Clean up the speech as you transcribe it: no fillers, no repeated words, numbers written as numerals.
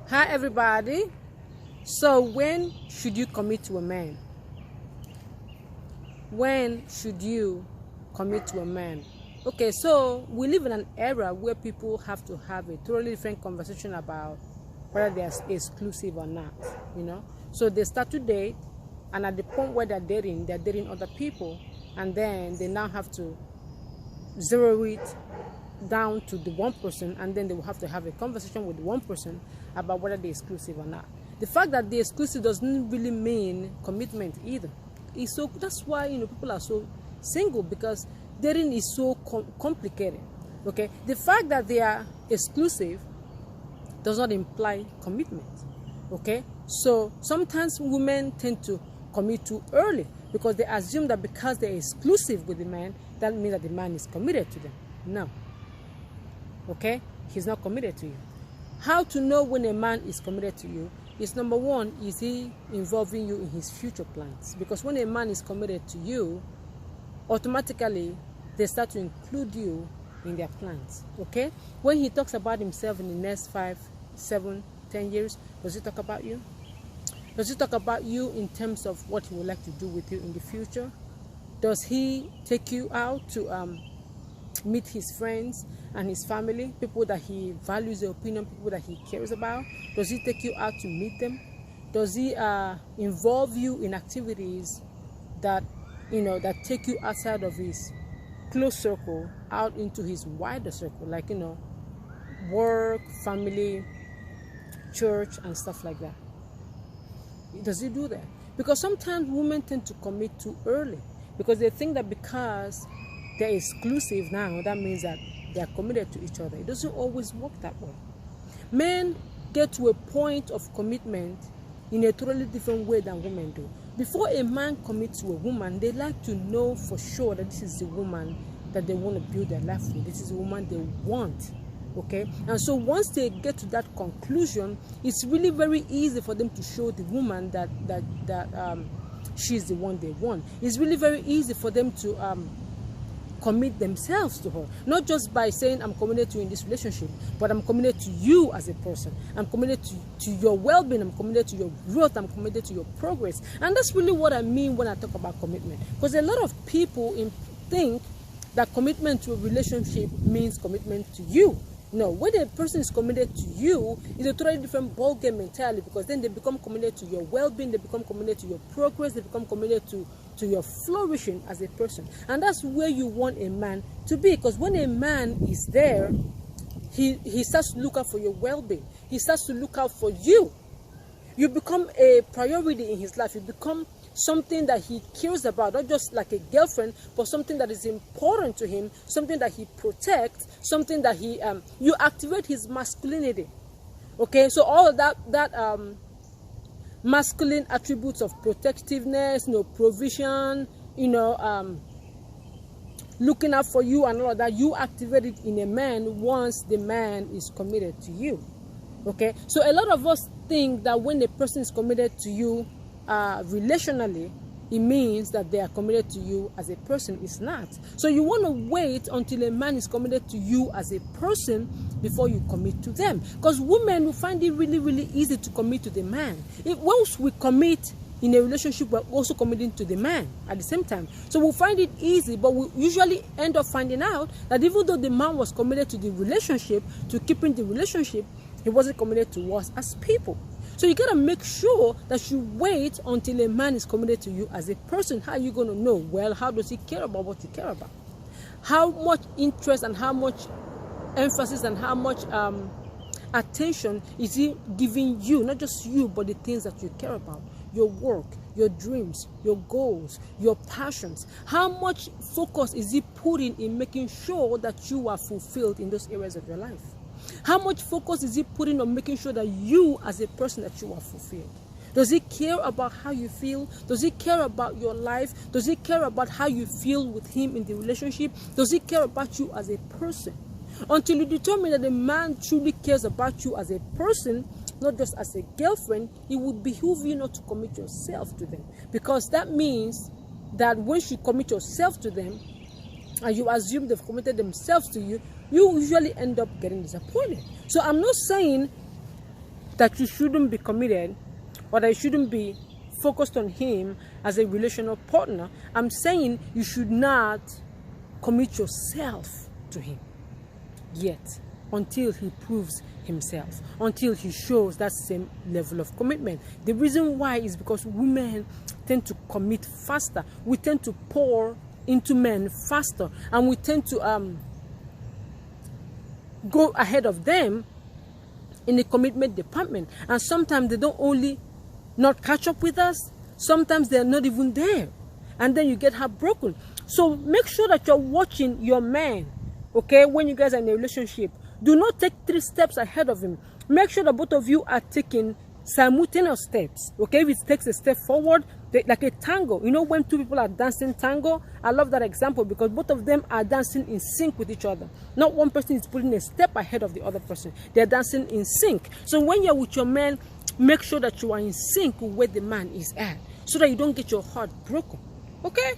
Hi everybody. So when should you commit to a man? When should you commit to a man? Okay, so we live in an era where people have to have a totally different conversation about whether they're exclusive or not, So they start to date, and at the point where they're dating other people, and then they now have to zero it down to the one person, and then they will have to have a conversation with the one person about whether they're exclusive or not. The fact that they're exclusive doesn't really mean commitment either. That's why people are so single, because dating is so complicated. Okay, the fact that they are exclusive does not imply commitment. Okay, so sometimes women tend to commit too early because they assume that because they're exclusive with the man, that means that the man is committed to them. No. Okay, he's not committed to you. How to know when a man is committed to you is, number one, is he involving you in his future plans? Because when a man is committed to you, automatically they start to include you in their plans. Okay, when he talks about himself in the next 5, 7, 10 years, does he talk about you? Does he talk about you in terms of what he would like to do with you in the future? Does he take you out to meet his friends and his family, people that he values their opinion, people that he cares about? Does he take you out to meet them? Does he involve you in activities that that take you outside of his close circle, out into his wider circle, like work, family, church, and stuff like that? Does he do that? Because sometimes women tend to commit too early because they think that because they're exclusive now, that means that they are committed to each other. It doesn't always work that way. Men get to a point of commitment in a totally different way than women do. Before a man commits to a woman, they like to know for sure that this is the woman that they want to build their life with. This is the woman they want. Okay? And so once they get to that conclusion, it's really very easy for them to show the woman that she's the one they want. It's really very easy for them to commit themselves to her, not just by saying I'm committed to you in this relationship, but I'm committed to you as a person. I'm committed to your well-being. I'm committed to your growth. I'm committed to your progress. And that's really what I mean when I talk about commitment, because a lot of people think that commitment to a relationship means commitment to you. No, when a person is committed to you, it's a totally different ballgame entirely, because then they become committed to your well-being, they become committed to your progress, they become committed to your flourishing as a person. And that's where you want a man to be, because when a man is there, he starts to look out for your well-being. He starts to look out for you. You become a priority in his life. You become something that he cares about, not just like a girlfriend, but something that is important to him, something that he protects, something that you activate his masculinity. Okay, so all of that masculine attributes of protectiveness, provision, looking out for you and all of that, you activate it in a man once the man is committed to you. Okay, so a lot of us think that when a person is committed to you relationally, it means that they are committed to you as a person. It's not. So you want to wait until a man is committed to you as a person before you commit to them, because women will find it really, really easy to commit to the man. Once we commit in a relationship, we're also committing to the man at the same time. So we'll find it easy, but we usually end up finding out that even though the man was committed to the relationship, to keeping the relationship, he wasn't committed to us as people. So you gotta make sure that you wait until a man is committed to you as a person. How are you gonna know? Well, how does he care about what you care about? How much interest and how much emphasis and how much attention is he giving you? Not just you, but the things that you care about. Your work, your dreams, your goals, your passions. How much focus is he putting in making sure that you are fulfilled in those areas of your life? How much focus is he putting on making sure that you as a person, that you are fulfilled? Does he care about how you feel? Does he care about your life? Does he care about how you feel with him in the relationship? Does he care about you as a person? Until you determine that the man truly cares about you as a person, not just as a girlfriend, it would behoove you not to commit yourself to them, because that means that once you commit yourself to them and you assume they've committed themselves to you, you usually end up getting disappointed. So I'm not saying that you shouldn't be committed or that you shouldn't be focused on him as a relational partner. I'm saying you should not commit yourself to him yet until he proves himself, until he shows that same level of commitment. The reason why is because women tend to commit faster. We tend to pour into men faster, and we tend to go ahead of them in the commitment department. And sometimes they don't only not catch up with us, sometimes they're not even there, and then you get heartbroken. So make sure that you're watching your man, okay, when you guys are in a relationship. Do not take 3 steps ahead of him. Make sure that both of you are taking simultaneous steps, okay? If it takes a step forward, like a tango, you know, when 2 people are dancing tango, I love that example because both of them are dancing in sync with each other. Not one person is putting a step ahead of the other person. They're dancing in sync. So when you're with your man, make sure that you are in sync with where the man is at, so that you don't get your heart broken, okay?